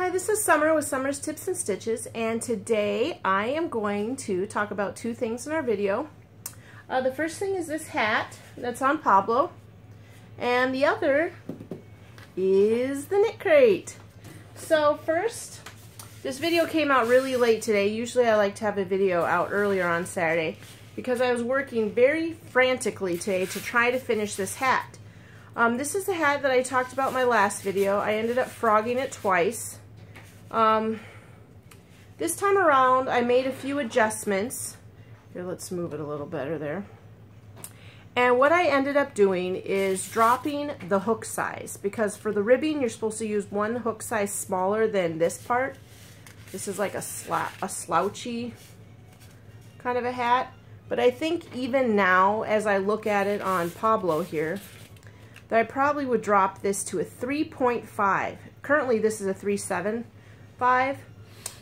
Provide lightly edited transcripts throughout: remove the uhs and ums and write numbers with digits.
Hi, this is Summer with Summer's Tips and Stitches, and today I am going to talk about two things in our video. The first thing is this hat that's on Pablo, and the other is the Knitcrate. So first, this video came out really late today. Usually I like to have a video out earlier on Saturday because I was working very frantically today to try to finish this hat. This is the hat that I talked about in my last video. I ended up frogging it twice. This time around I made a few adjustments. Here, let's move it a little better there. And what I ended up doing is dropping the hook size, because for the ribbing you're supposed to use one hook size smaller than this part. This is like a slouchy kind of a hat. But I think even now, as I look at it on Pablo here, that I probably would drop this to a 3.5. Currently this is a 3.75,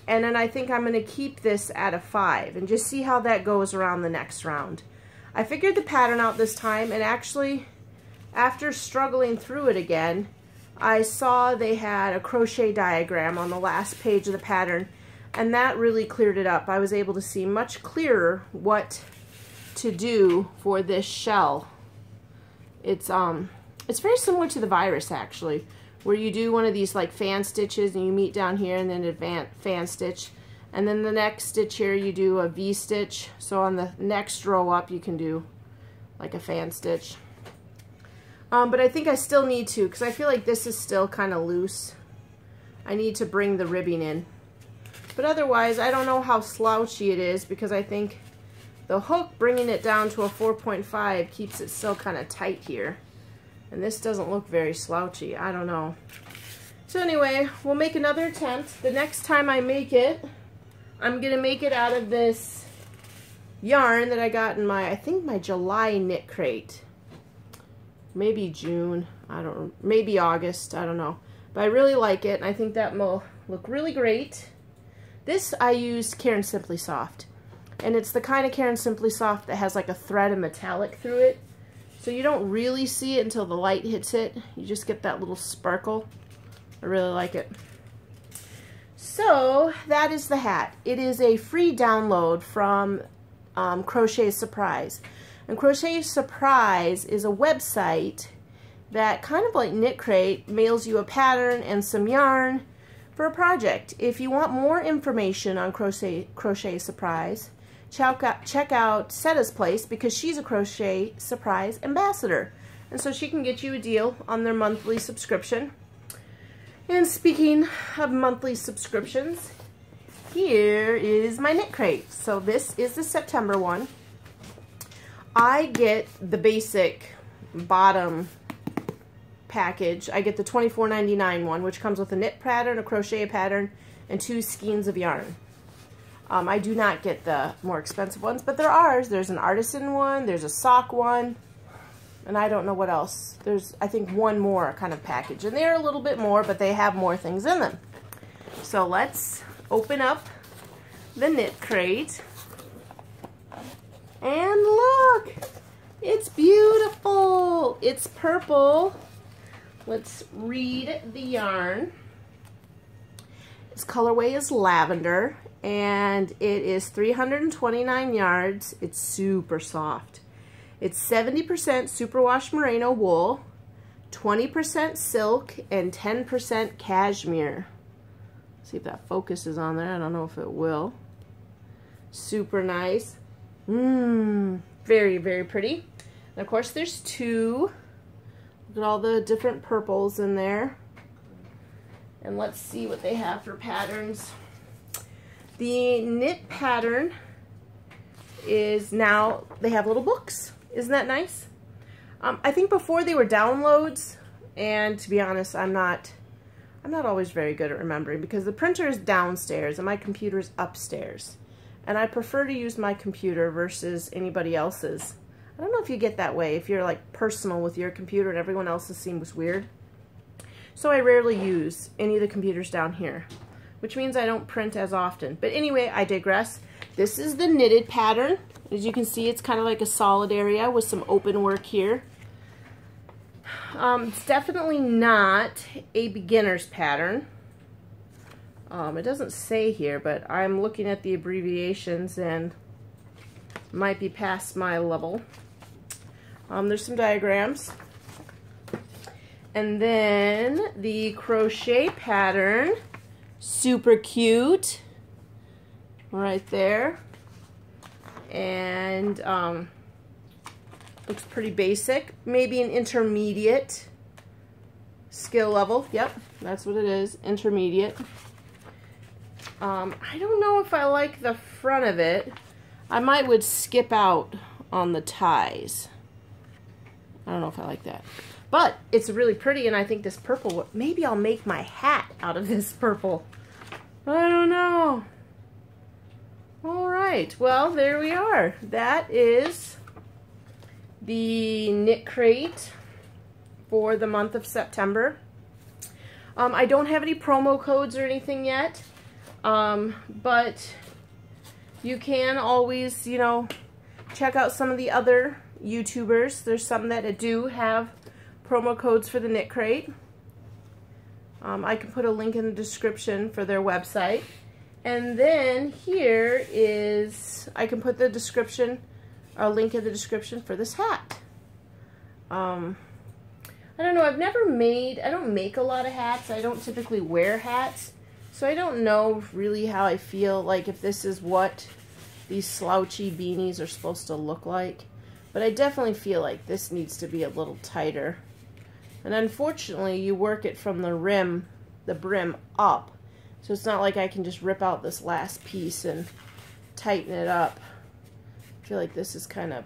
and then I think I'm going to keep this at a 5 and just see how that goes around the next round. I figured the pattern out this time, and actually after struggling through it again, I saw they had a crochet diagram on the last page of the pattern, and that really cleared it up. I was able to see much clearer what to do for this shell. It's very similar to the virus, actually, where you do one of these like fan stitches and you meet down here and then advance fan stitch, and then the next stitch here you do a V stitch. So on the next row up you can do like a fan stitch. But I think I still need to, because I feel like this is still kind of loose. I need to bring the ribbing in. But otherwise I don't know how slouchy it is, because I think the hook bringing it down to a 4.5 keeps it still kind of tight here. And this doesn't look very slouchy. I don't know. So anyway, we'll make another attempt. The next time I make it, I'm going to make it out of this yarn that I got in my, I think my July knit crate. Maybe June. I don't know. Maybe August. I don't know. But I really like it, and I think that will look really great. This I used Caron Simply Soft. And it's the kind of Caron Simply Soft that has like a thread of metallic through it. So you don't really see it until the light hits it. You just get that little sparkle. I really like it. So that is the hat. It is a free download from Crochet Surpirse. And Crochet Surpirse is a website that, kind of like Knitcrate, mails you a pattern and some yarn for a project. If you want more information on Crochet Surpirse, check out Setta's Place, because she's a Crochet Surprise ambassador, and so she can get you a deal on their monthly subscription. And speaking of monthly subscriptions, here is my Knitcrate. So this is the September one. I get the basic bottom package. I get the $24.99 one, which comes with a knit pattern, a crochet pattern, and 2 skeins of yarn. I do not get the more expensive ones, but there are. There's an artisan one, there's a sock one, and I don't know what else. There's, I think, one more kind of package, and they're a little bit more, but they have more things in them. So let's open up the Knitcrate, and look, it's beautiful. It's purple. Let's read the yarn. Its colorway is lavender, and it is 329 yards. It's super soft. It's 70% superwash merino wool, 20% silk, and 10% cashmere. See if that focuses on there. I don't know if it will. Super nice. Very, very pretty. And of course there's 2. Look at all the different purples in there. And let's see what they have for patterns. The knit pattern is now, they have little books. Isn't that nice? I think before they were downloads, and to be honest, I'm not always very good at remembering, because the printer is downstairs and my computer is upstairs. And I prefer to use my computer versus anybody else's. I don't know if you get that way, if you're like personal with your computer and everyone else's seems weird. So I rarely use any of the computers down here, which means I don't print as often. But anyway, I digress. This is the knitted pattern. As you can see, it's kind of like a solid area with some open work here. It's definitely not a beginner's pattern. It doesn't say here, but I'm looking at the abbreviations and might be past my level. There's some diagrams. And then the crochet pattern, super cute, right there. And looks pretty basic, maybe an intermediate skill level. Yep, that's what it is, intermediate. I don't know if I like the front of it. I would skip out on the ties. I don't know if I like that. But it's really pretty, and I think this purple, maybe I'll make my hat out of this purple. I don't know. All right, well, there we are. That is the Knitcrate for the month of September. I don't have any promo codes or anything yet, but you can always, you know, check out some of the other YouTubers. There's some that do have promo codes for the Knitcrate. I can put a link in the description for their website. And then here is, I can put the description, a link in the description for this hat. I don't know, I don't make a lot of hats. I don't typically wear hats. So I don't know really how I feel, like if this is what these slouchy beanies are supposed to look like. But I definitely feel like this needs to be a little tighter. And unfortunately, you work it from the rim, the brim up. So it's not like I can just rip out this last piece and tighten it up. I feel like this is kind of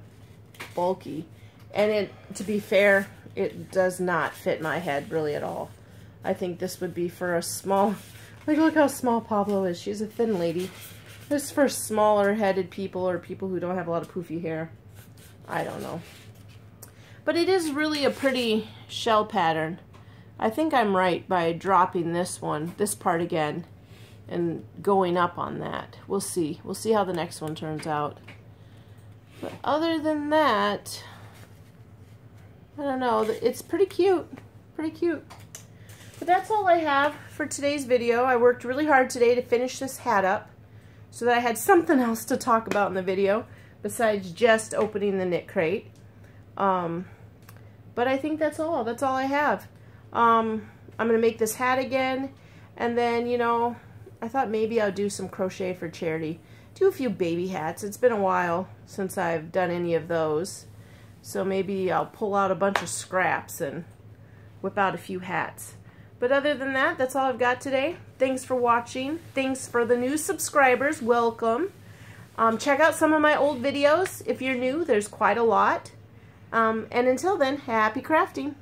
bulky. And to be fair, it does not fit my head really at all. I think this would be for a small, like look how small Pablo is. She's a thin lady. This is for smaller headed people or people who don't have a lot of poofy hair. I don't know. But it is really a pretty shell pattern. I think I'm right by dropping this one, this part again, and going up on that. We'll see. We'll see how the next one turns out. But other than that, I don't know. It's pretty cute. Pretty cute. But that's all I have for today's video. I worked really hard today to finish this hat up so that I had something else to talk about in the video besides just opening the Knitcrate. But I think that's all. That's all I have. I'm going to make this hat again, and then, you know, I thought maybe I'll do some crochet for charity. Do a few baby hats. It's been a while since I've done any of those. So maybe I'll pull out a bunch of scraps and whip out a few hats. But other than that, that's all I've got today. Thanks for watching. Thanks for the new subscribers. Welcome. Check out some of my old videos. If you're new, there's quite a lot. And until then, happy crafting.